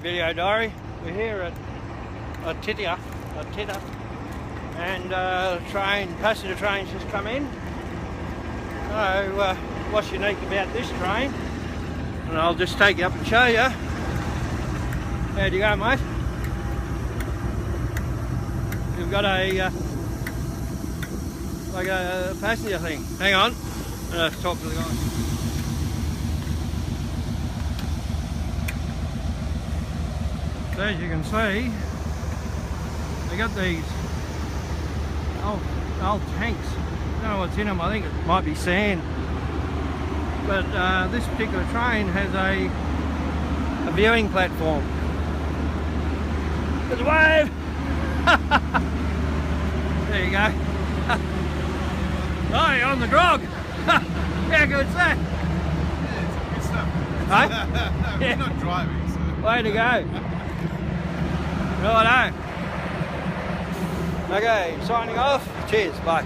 video diary. We're here at Otira, and passenger train's just come in. So what's unique about this train? And I'll just take you up and show you. How'd you go, mate? You've got a like a passenger thing. Hang on, let's talk to the guy. So as you can see, they got these old tanks. I don't know what's in them. I think it might be sand. But this particular train has a viewing platform. There's a wave. There you go. Oh, you're on the grog. How good's that? Yeah, it's good stuff. Hey? No, yeah. Not driving, so. Way to go. Righto. Okay, signing off. Cheers, bye.